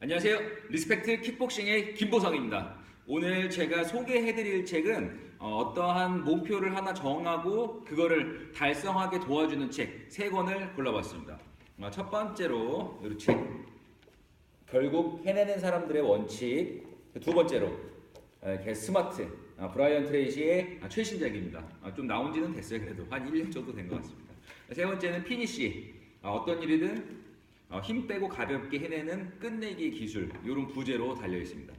안녕하세요. 리스펙트 킥복싱의 김보성입니다. 오늘 제가 소개해드릴 책은 어떠한 목표를 하나 정하고 그거를 달성하게 도와주는 책 3권을 골라봤습니다. 첫 번째로 이 책, 결국 해내는 사람들의 원칙. 두 번째로 Get Smart, 브라이언 트레이시의 최신작입니다. 좀 나온 지는 됐어요. 그래도 한 1년 정도 된 것 같습니다. 세 번째는 피니시, 어떤 일이든 힘 빼고 가볍게 해내는 끝내기 기술, 이런 부제로 달려 있습니다.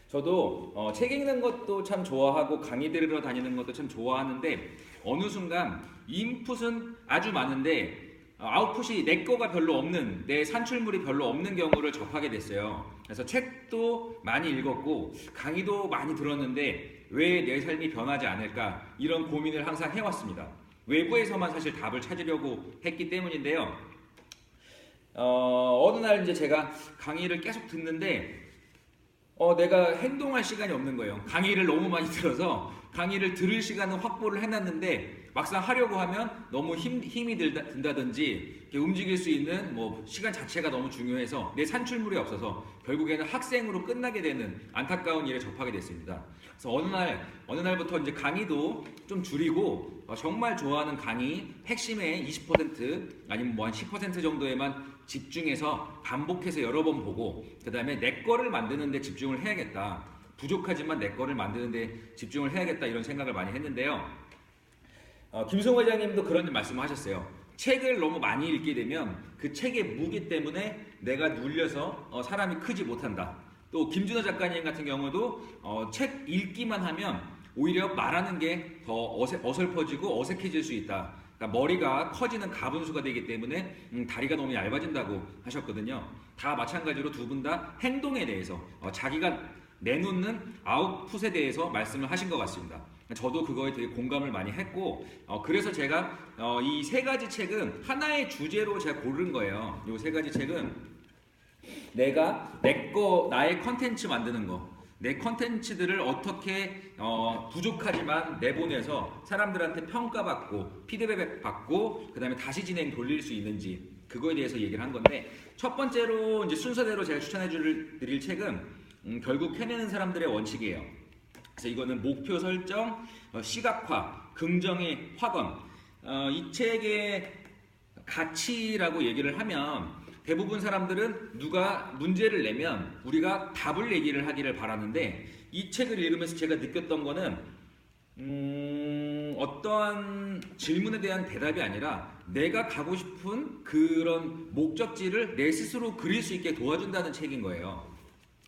저도 책 읽는 것도 참 좋아하고 강의 들으러 다니는 것도 참 좋아하는데 어느 순간 인풋은 아주 많은데 아웃풋이 내 거가 별로 없는, 내 산출물이 별로 없는 경우를 접하게 됐어요. 그래서 책도 많이 읽었고 강의도 많이 들었는데 왜 내 삶이 변하지 않을까, 이런 고민을 항상 해왔습니다. 외부에서만 사실 답을 찾으려고 했기 때문인데요. 어느 날 이제 제가 강의를 계속 듣는데 내가 행동할 시간이 없는 거예요. 강의를 너무 많이 들어서 강의를 들을 시간은 확보를 해놨는데 막상 하려고 하면 너무 힘이 든다든지 움직일 수 있는 시간 자체가 너무 중요해서 내 산출물이 없어서 결국에는 학생으로 끝나게 되는 안타까운 일에 접하게 됐습니다. 그래서 어느 날부터 이제 강의도 좀 줄이고 정말 좋아하는 강의 핵심의 20% 아니면 한 10% 정도에만 집중해서 반복해서 여러 번 보고, 그 다음에 내 거를 만드는 데 집중을 해야겠다. 부족하지만 내 거를 만드는 데 집중을 해야겠다, 이런 생각을 많이 했는데요. 김성호 회장님도 그런 말씀을 하셨어요. 책을 너무 많이 읽게 되면 그 책의 무게 때문에 내가 눌려서 사람이 크지 못한다. 또 김준호 작가님 같은 경우도 책 읽기만 하면 오히려 말하는 게 더 어설퍼지고 어색해질 수 있다. 그러니까 머리가 커지는 가분수가 되기 때문에 다리가 너무 얇아진다고 하셨거든요. 다 마찬가지로 두 분 다 행동에 대해서 자기가 내놓는 아웃풋에 대해서 말씀을 하신 것 같습니다. 저도 그거에 되게 공감을 많이 했고 그래서 제가 이 3가지 책은 하나의 주제로 제가 고른 거예요. 이 3가지 책은 내가 나의 컨텐츠 만드는 거, 내 컨텐츠들을 어떻게 부족하지만 내보내서 사람들한테 평가받고 피드백 받고 그 다음에 다시 진행 돌릴 수 있는지, 그거에 대해서 얘기를 한 건데, 첫 번째로 이제 순서대로 제가 추천해 드릴 책은 결국 해내는 사람들의 원칙이에요. 그래서 이거는 목표 설정, 시각화, 긍정의 확언. 이 책의 가치라고 얘기를 하면 대부분 사람들은 누가 문제를 내면 우리가 답을 얘기를 하기를 바라는데, 이 책을 읽으면서 제가 느꼈던 거는 어떠한 질문에 대한 대답이 아니라 내가 가고 싶은 그런 목적지를 내 스스로 그릴 수 있게 도와준다는 책인 거예요.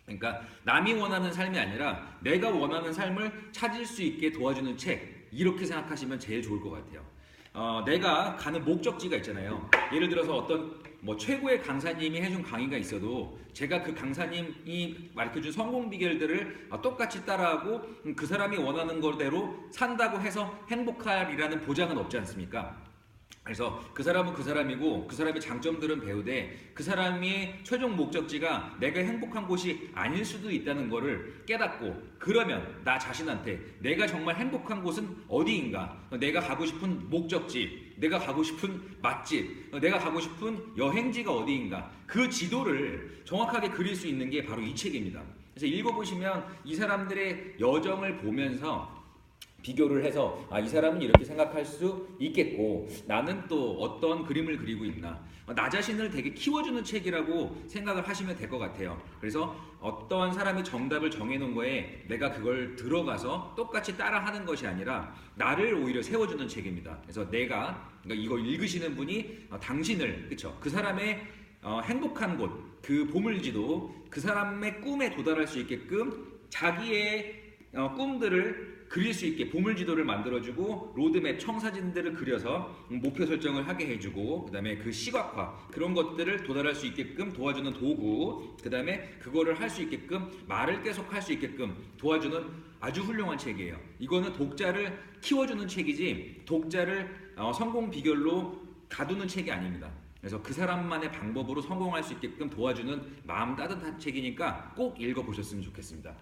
그러니까 남이 원하는 삶이 아니라 내가 원하는 삶을 찾을 수 있게 도와주는 책, 이렇게 생각하시면 제일 좋을 것 같아요. 내가 가는 목적지가 있잖아요. 예를 들어서 어떤 최고의 강사님이 해준 강의가 있어도 제가 그 강사님이 가르쳐준 성공 비결들을 똑같이 따라하고 그 사람이 원하는 거대로 산다고 해서 행복할이라는 보장은 없지 않습니까? 그래서 그 사람은 그 사람이고 그 사람의 장점들은 배우되 그 사람의 최종 목적지가 내가 행복한 곳이 아닐 수도 있다는 거를 깨닫고, 그러면 나 자신한테 내가 정말 행복한 곳은 어디인가, 내가 가고 싶은 목적지, 내가 가고 싶은 맛집, 내가 가고 싶은 여행지가 어디인가, 그 지도를 정확하게 그릴 수 있는 게 바로 이 책입니다. 그래서 읽어보시면 이 사람들의 여정을 보면서 비교를 해서 이 사람은 이렇게 생각할 수 있겠고 나는 또 어떤 그림을 그리고 있나, 나 자신을 되게 키워주는 책이라고 생각을 하시면 될 것 같아요. 그래서 어떠한 사람이 정답을 정해놓은 거에 내가 그걸 들어가서 똑같이 따라하는 것이 아니라 나를 오히려 세워주는 책입니다. 그래서 그러니까 이거 읽으시는 분이 당신을, 그쵸? 그 사람의 행복한 곳, 그 보물지도, 그 사람의 꿈에 도달할 수 있게끔 자기의 꿈들을 그릴 수 있게 보물지도를 만들어주고, 로드맵, 청사진들을 그려서 목표 설정을 하게 해주고, 그 다음에 그 시각화, 그런 것들을 도달할 수 있게끔 도와주는 도구, 그 다음에 그거를 할 수 있게끔 말을 계속 할 수 있게끔 도와주는 아주 훌륭한 책이에요. 이거는 독자를 키워주는 책이지 독자를 성공 비결로 가두는 책이 아닙니다. 그래서 그 사람만의 방법으로 성공할 수 있게끔 도와주는 마음 따뜻한 책이니까 꼭 읽어보셨으면 좋겠습니다.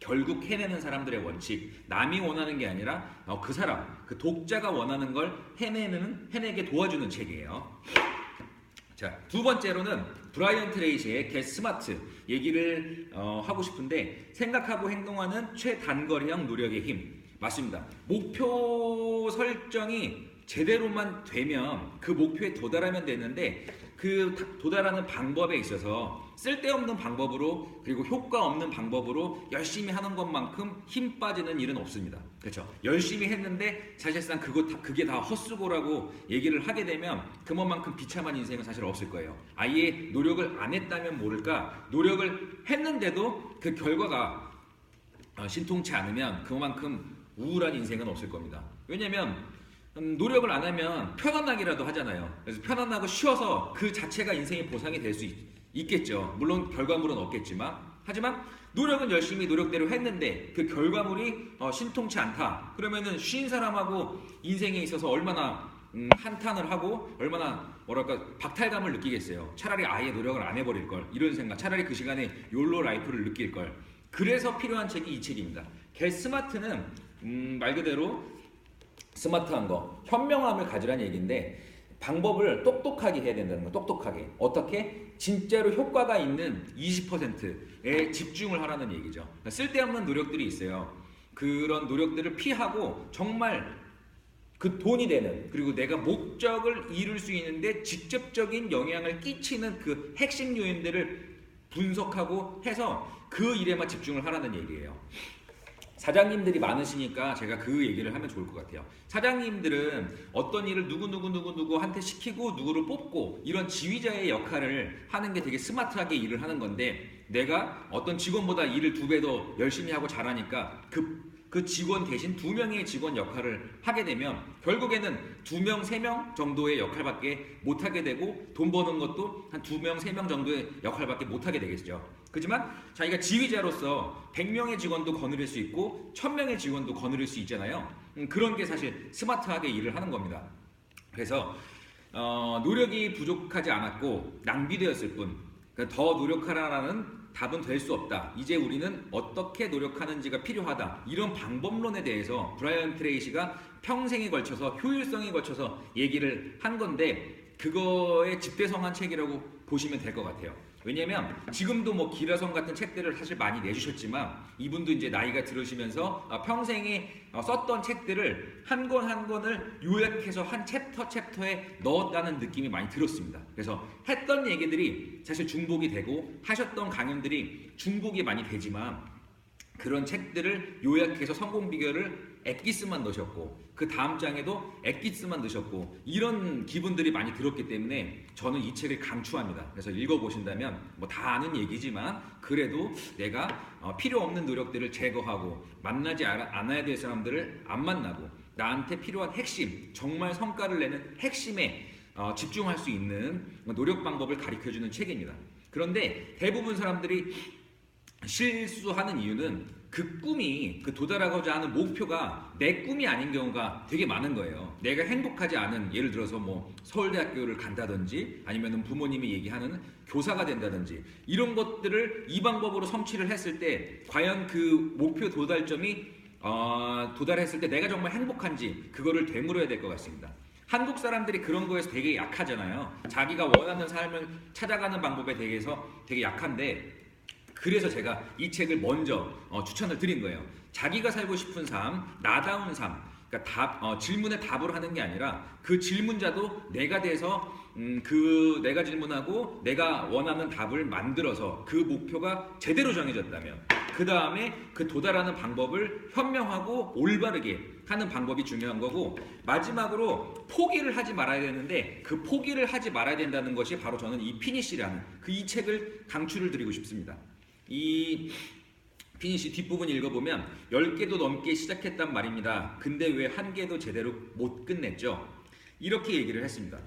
결국 해내는 사람들의 원칙, 남이 원하는 게 아니라 그 사람, 그 독자가 원하는 걸 해내게 도와주는 책이에요. 자, 두 번째로는 브라이언 트레이시의 Get Smart 얘기를 하고 싶은데, 생각하고 행동하는 최단거리형 노력의 힘. 맞습니다. 목표 설정이 제대로만 되면 그 목표에 도달하면 되는데, 그 도달하는 방법에 있어서 쓸데없는 방법으로, 그리고 효과 없는 방법으로 열심히 하는 것만큼 힘 빠지는 일은 없습니다. 그렇죠? 열심히 했는데 사실상 그게 다 헛수고라고 얘기를 하게 되면 그것만큼 비참한 인생은 사실 없을 거예요. 아예 노력을 안 했다면 모를까, 노력을 했는데도 그 결과가 신통치 않으면 그만큼 우울한 인생은 없을 겁니다. 왜냐면 노력을 안 하면 편안하기라도 하잖아요. 그래서 편안하고 쉬어서 그 자체가 인생의 보상이 될 수 있겠죠. 물론 결과물은 없겠지만, 하지만 노력은 열심히 노력대로 했는데 그 결과물이 신통치 않다. 그러면은 쉰 사람하고 인생에 있어서 얼마나 한탄을 하고 얼마나 박탈감을 느끼겠어요. 차라리 아예 노력을 안 해버릴 걸, 이런 생각. 차라리 그 시간에 욜로 라이프를 느낄 걸. 그래서 필요한 책이 이 책입니다. Get Smart는 말 그대로 스마트한 거, 현명함을 가지라는 얘기인데, 방법을 똑똑하게 해야 된다는 거. 똑똑하게. 어떻게? 진짜로 효과가 있는 20%에 집중을 하라는 얘기죠. 쓸데없는 노력들이 있어요. 그런 노력들을 피하고 정말 그 돈이 되는, 그리고 내가 목적을 이룰 수 있는데 직접적인 영향을 끼치는 그 핵심 요인들을 분석하고 해서 그 일에만 집중을 하라는 얘기예요. 사장님들이 많으시니까 제가 그 얘기를 하면 좋을 것 같아요. 사장님들은 어떤 일을 누구한테 시키고 누구를 뽑고 이런 지휘자의 역할을 하는 게 되게 스마트하게 일을 하는 건데, 내가 어떤 직원보다 일을 2배 더 열심히 하고 잘하니까 그 직원 대신 2명의 직원 역할을 하게 되면 결국에는 2명, 3명 정도의 역할밖에 못하게 되고, 돈 버는 것도 한 2명, 3명 정도의 역할밖에 못하게 되겠죠. 그렇지만 자기가 지휘자로서 100명의 직원도 거느릴 수 있고 1000명의 직원도 거느릴 수 있잖아요. 그런 게 사실 스마트하게 일을 하는 겁니다. 그래서 노력이 부족하지 않았고 낭비되었을 뿐, 그러니까 더 노력하라는 답은 될 수 없다. 이제 우리는 어떻게 노력하는지가 필요하다. 이런 방법론에 대해서 브라이언 트레이시가 평생에 걸쳐서, 효율성에 걸쳐서 얘기를 한 건데, 그거의 집대성한 책이라고 보시면 될 것 같아요. 왜냐면 지금도 뭐 기라성 같은 책들을 사실 많이 내주셨지만, 이분도 이제 나이가 들으시면서 평생에 썼던 책들을 한 권 한 권을 요약해서 한 챕터에 넣었다는 느낌이 많이 들었습니다. 그래서 했던 얘기들이 사실 중복이 되고 하셨던 강연들이 중복이 많이 되지만, 그런 책들을 요약해서 성공 비결을 엑기스만 넣으셨고 그 다음 장에도 엑기스만 넣으셨고, 이런 기분들이 많이 들었기 때문에 저는 이 책을 강추합니다. 그래서 읽어보신다면 뭐 다 아는 얘기지만 그래도 내가 필요 없는 노력들을 제거하고 만나지 않아야 될 사람들을 안 만나고 나한테 필요한 핵심, 정말 성과를 내는 핵심에 집중할 수 있는 노력 방법을 가르쳐주는 책입니다. 그런데 대부분 사람들이 실수하는 이유는 그 꿈이, 그 도달하고자 하는 목표가 내 꿈이 아닌 경우가 되게 많은 거예요. 내가 행복하지 않은, 예를 들어서 뭐 서울대학교를 간다든지 아니면 부모님이 얘기하는 교사가 된다든지, 이런 것들을 이 방법으로 성취를 했을 때 과연 그 목표 도달점이 도달했을 때 내가 정말 행복한지, 그거를 되물어야 될 것 같습니다. 한국 사람들이 그런 거에서 되게 약하잖아요. 자기가 원하는 삶을 찾아가는 방법에 대해서 되게 약한데, 그래서 제가 이 책을 먼저 추천을 드린 거예요. 자기가 살고 싶은 삶, 나다운 삶. 그러니까 질문에 답을 하는 게 아니라 그 질문자도 내가 돼서 내가 질문하고 내가 원하는 답을 만들어서, 그 목표가 제대로 정해졌다면 그 다음에 그 도달하는 방법을 현명하고 올바르게 하는 방법이 중요한 거고, 마지막으로 포기를 하지 말아야 되는데 그 포기를 하지 말아야 된다는 것이 바로 저는 이 피니시라는 이 책을 강추를 드리고 싶습니다. 이 피니시 뒷부분 읽어보면 10개도 넘게 시작했단 말입니다. 근데 왜 한 개도 제대로 못 끝냈죠? 이렇게 얘기를 했습니다.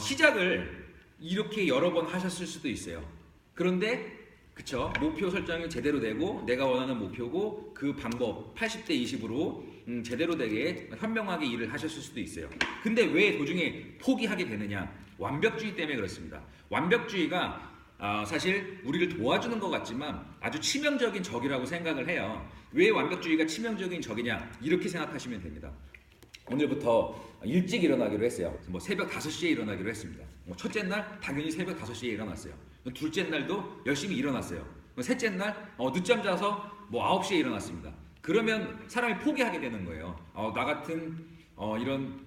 시작을 이렇게 여러 번 하셨을 수도 있어요. 그런데 그쵸? 목표 설정이 제대로 되고 내가 원하는 목표고 그 방법 80대 20으로 제대로 되게 현명하게 일을 하셨을 수도 있어요. 근데 왜 도중에 포기하게 되느냐? 완벽주의 때문에 그렇습니다. 완벽주의가 사실 우리를 도와주는 것 같지만 아주 치명적인 적이라고 생각을 해요. 왜 완벽주의가 치명적인 적이냐? 이렇게 생각하시면 됩니다. 오늘부터 일찍 일어나기로 했어요. 뭐 새벽 5시에 일어나기로 했습니다. 뭐 첫째 날 당연히 새벽 5시에 일어났어요. 둘째 날도 열심히 일어났어요. 셋째 날 늦잠 자서 뭐 9시에 일어났습니다. 그러면 사람이 포기하게 되는 거예요. 나 같은 이런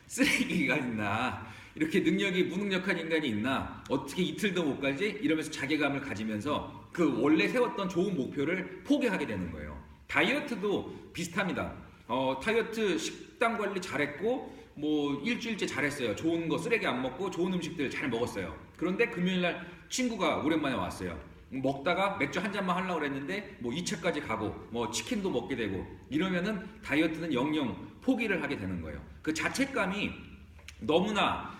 쓰레기가 있나, 이렇게 능력이 무능력한 인간이 있나, 어떻게 이틀도 못 가지? 이러면서 자괴감을 가지면서 그 원래 세웠던 좋은 목표를 포기하게 되는 거예요. 다이어트도 비슷합니다. 다이어트 식단 관리 잘했고 뭐 일주일째 잘했어요. 좋은 거 쓰레기 안 먹고 좋은 음식들 잘 먹었어요. 그런데 금요일날 친구가 오랜만에 왔어요. 먹다가 맥주 한 잔만 하려고 그랬는데 뭐 2차까지 가고 뭐 치킨도 먹게 되고 이러면은 다이어트는 영영 포기를 하게 되는 거예요. 그 자책감이 너무나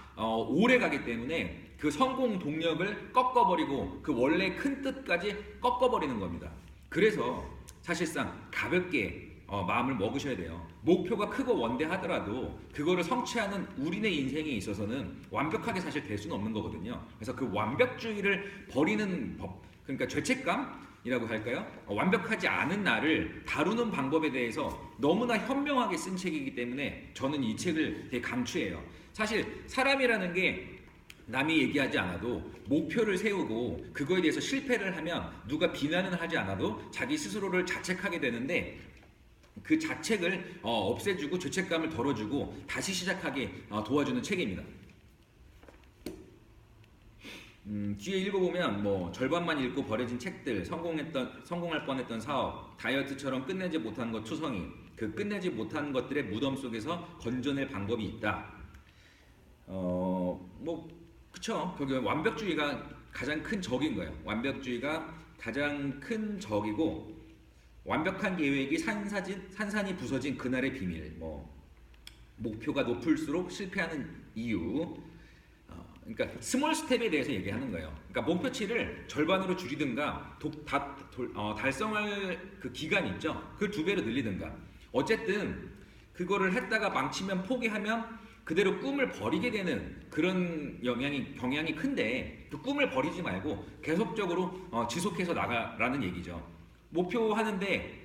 오래 가기 때문에 그 성공 동력을 꺾어버리고 그 원래 큰 뜻까지 꺾어버리는 겁니다. 그래서 사실상 가볍게 마음을 먹으셔야 돼요. 목표가 크고 원대하더라도 그거를 성취하는 우리네 인생에 있어서는 완벽하게 사실 될 수는 없는 거거든요. 그래서 그 완벽주의를 버리는 법, 그러니까 죄책감이라고 할까요? 완벽하지 않은 나를 다루는 방법에 대해서 너무나 현명하게 쓴 책이기 때문에 저는 이 책을 되게 강추해요. 사실 사람이라는 게 남이 얘기하지 않아도 목표를 세우고 그거에 대해서 실패를 하면 누가 비난을 하지 않아도 자기 스스로를 자책하게 되는데 그 자책을 없애주고 죄책감을 덜어주고 다시 시작하게 도와주는 책입니다. 뒤에 읽어보면 뭐 절반만 읽고 버려진 책들, 성공할 뻔했던 사업, 다이어트처럼 끝내지 못한 것 투성이, 그 끝내지 못한 것들의 무덤 속에서 건져낼 방법이 있다. 뭐 그쵸. 거기 완벽주의가 가장 큰 적인 거예요. 완벽주의가 가장 큰 적이고 완벽한 계획이 산산이 부서진 그날의 비밀. 뭐 목표가 높을수록 실패하는 이유. 그러니까 스몰 스텝에 대해서 얘기하는 거예요. 그러니까 목표치를 절반으로 줄이든가 달성할 그 기간 있죠. 그걸 2배로 늘리든가. 어쨌든 그거를 했다가 망치면 포기하면 그대로 꿈을 버리게 되는 그런 경향이 큰데 그 꿈을 버리지 말고 계속적으로 지속해서 나가라는 얘기죠. 목표하는데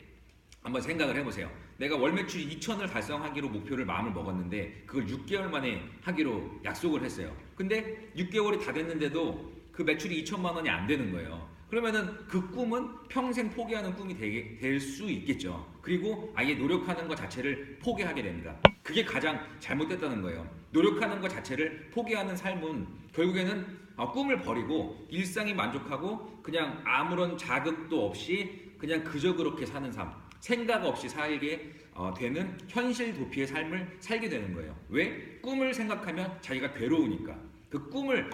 한번 생각을 해보세요. 내가 월 매출이 2천을 달성하기로 목표를 마음을 먹었는데 그걸 6개월 만에 하기로 약속을 했어요. 근데 6개월이 다 됐는데도 그 매출이 2천만 원이 안 되는 거예요. 그러면은 그 꿈은 평생 포기하는 꿈이 될 수 있겠죠. 그리고 아예 노력하는 것 자체를 포기하게 됩니다. 그게 가장 잘못됐다는 거예요. 노력하는 것 자체를 포기하는 삶은 결국에는 꿈을 버리고 일상이 만족하고 그냥 아무런 자극도 없이 그냥 그저 그렇게 사는 삶, 생각 없이 살게 되는 현실 도피의 삶을 살게 되는 거예요. 왜? 꿈을 생각하면 자기가 괴로우니까. 그 꿈을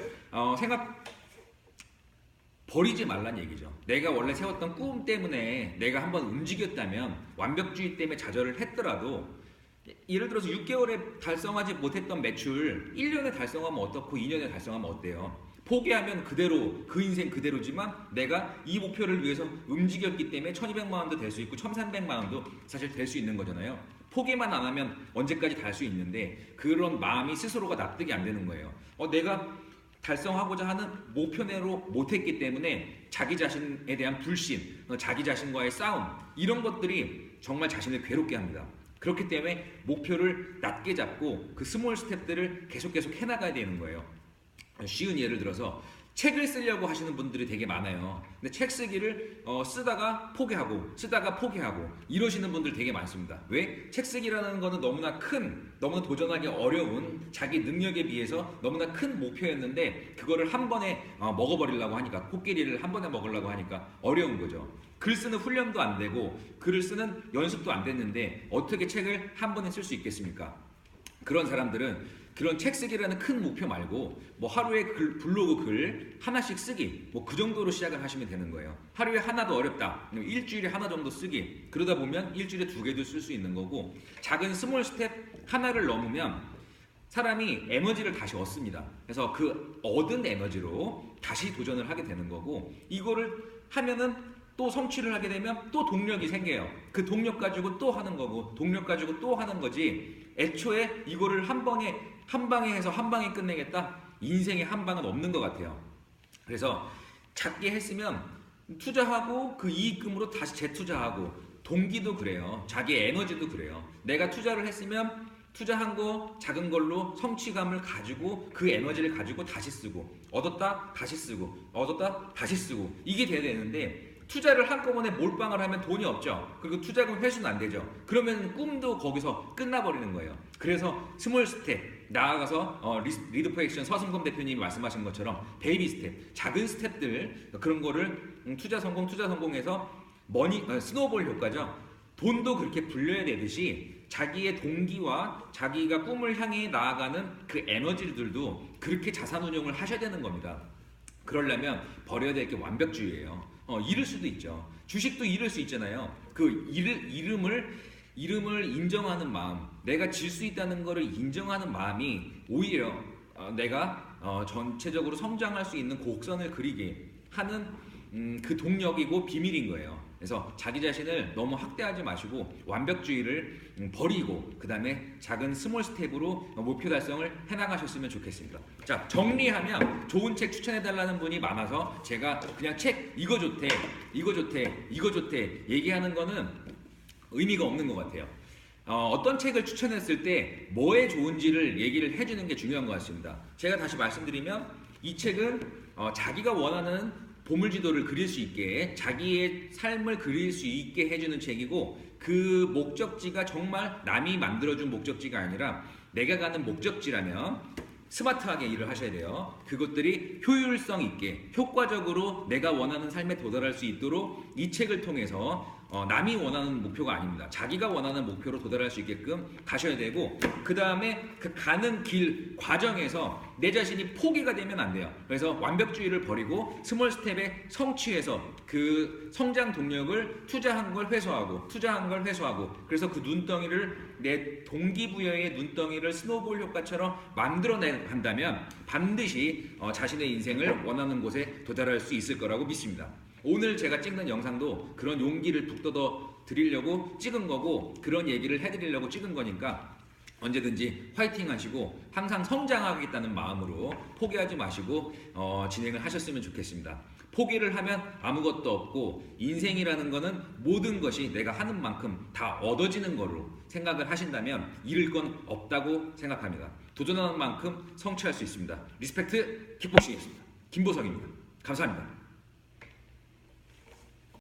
버리지 말란 얘기죠. 내가 원래 세웠던 꿈 때문에 내가 한번 움직였다면 완벽주의 때문에 좌절을 했더라도 예를 들어서 6개월에 달성하지 못했던 매출 1년에 달성하면 어떻고 2년에 달성하면 어때요? 포기하면 그대로 그 인생 그대로지만 내가 이 목표를 위해서 움직였기 때문에 1200만 원도 될 수 있고 1300만 원도 사실 될 수 있는 거잖아요. 포기만 안 하면 언제까지 달 수 있는데 그런 마음이 스스로가 납득이 안 되는 거예요. 내가 달성하고자 하는 목표내로 못했기 때문에 자기 자신에 대한 불신, 자기 자신과의 싸움 이런 것들이 정말 자신을 괴롭게 합니다. 그렇기 때문에 목표를 낮게 잡고 그 스몰 스텝들을 계속 해나가야 되는 거예요. 쉬운 예를 들어서 책을 쓰려고 하시는 분들이 되게 많아요. 근데 책 쓰기를 쓰다가 포기하고 이러시는 분들 되게 많습니다. 왜? 책 쓰기라는 거는 너무나 도전하기 어려운 자기 능력에 비해서 너무나 큰 목표였는데 그거를 한 번에 먹어버리려고 하니까 코끼리를 한 번에 먹으려고 하니까 어려운 거죠. 글 쓰는 훈련도 안 되고 글을 쓰는 연습도 안 됐는데 어떻게 책을 한 번에 쓸 수 있겠습니까? 그런 사람들은 그런 책 쓰기라는 큰 목표 말고 뭐 하루에 블로그 글 하나씩 쓰기 뭐 그 정도로 시작을 하시면 되는 거예요. 하루에 하나도 어렵다. 일주일에 하나 정도 쓰기. 그러다 보면 일주일에 2개도 쓸 수 있는 거고 작은 스몰 스텝 하나를 넘으면 사람이 에너지를 다시 얻습니다. 그래서 그 얻은 에너지로 다시 도전을 하게 되는 거고 이거를 하면은 또 성취를 하게 되면 또 동력이 생겨요. 그 동력 가지고 또 하는 거고 동력 가지고 또 하는 거지 애초에 이거를 한 방에 해서 한 방에 끝내겠다? 인생에 한 방은 없는 것 같아요. 그래서 작게 했으면 투자하고 그 이익금으로 다시 재투자하고 동기도 그래요. 자기 에너지도 그래요. 내가 투자를 했으면 투자한 거 작은 걸로 성취감을 가지고 그 에너지를 가지고 다시 쓰고 얻었다 다시 쓰고 얻었다 다시 쓰고 이게 돼야 되는데 투자를 한꺼번에 몰빵을 하면 돈이 없죠. 그리고 투자금 회수는 안 되죠. 그러면 꿈도 거기서 끝나버리는 거예요. 그래서 스몰 스텝 나아가서 리드 포 액션 서승범 대표님이 말씀하신 것처럼 베이비 스텝 작은 스텝들 그런 거를 투자 성공해서 스노우볼 효과죠. 돈도 그렇게 불려야 되듯이 자기의 동기와 자기가 꿈을 향해 나아가는 그 에너지들도 그렇게 자산 운용을 하셔야 되는 겁니다. 그러려면 버려야 될 게 완벽주의예요. 잃을 수도 있죠. 주식도 잃을 수 있잖아요. 그 이름을 인정하는 마음, 내가 질 수 있다는 것을 인정하는 마음이 오히려 내가 전체적으로 성장할 수 있는 곡선을 그리게 하는 그 동력이고 비밀인 거예요. 그래서 자기 자신을 너무 학대하지 마시고 완벽주의를 버리고 그 다음에 작은 스몰 스텝으로 목표 달성을 해나가셨으면 좋겠습니다. 자, 정리하면 좋은 책 추천해달라는 분이 많아서 제가 그냥 책 이거 좋대 얘기하는 거는 의미가 없는 것 같아요. 어떤 책을 추천했을 때 뭐에 좋은지를 얘기를 해주는 게 중요한 것 같습니다. 제가 다시 말씀드리면 이 책은 자기가 원하는 보물지도를 그릴 수 있게 자기의 삶을 그릴 수 있게 해주는 책이고 그 목적지가 정말 남이 만들어준 목적지가 아니라 내가 가는 목적지라면 스마트하게 일을 하셔야 돼요. 그것들이 효율성 있게 효과적으로 내가 원하는 삶에 도달할 수 있도록 이 책을 통해서 남이 원하는 목표가 아닙니다. 자기가 원하는 목표로 도달할 수 있게끔 가셔야 되고 그 다음에 그 가는 길 과정에서 내 자신이 포기가 되면 안 돼요. 그래서 완벽주의를 버리고 스몰 스텝에 성취해서 그 성장 동력을 투자한 걸 회수하고 그래서 그 눈덩이를 내 동기부여의 눈덩이를 스노우볼 효과처럼 만들어낸다면 반드시 자신의 인생을 원하는 곳에 도달할 수 있을 거라고 믿습니다. 오늘 제가 찍는 영상도 그런 용기를 북돋워 드리려고 찍은 거고 그런 얘기를 해드리려고 찍은 거니까 언제든지 화이팅 하시고 항상 성장하겠다는 마음으로 포기하지 마시고 진행을 하셨으면 좋겠습니다. 포기를 하면 아무것도 없고 인생이라는 거는 모든 것이 내가 하는 만큼 다 얻어지는 걸로 생각을 하신다면 잃을 건 없다고 생각합니다. 도전하는 만큼 성취할 수 있습니다. 리스펙트 킥복싱이었습니다. 김보성입니다. 감사합니다.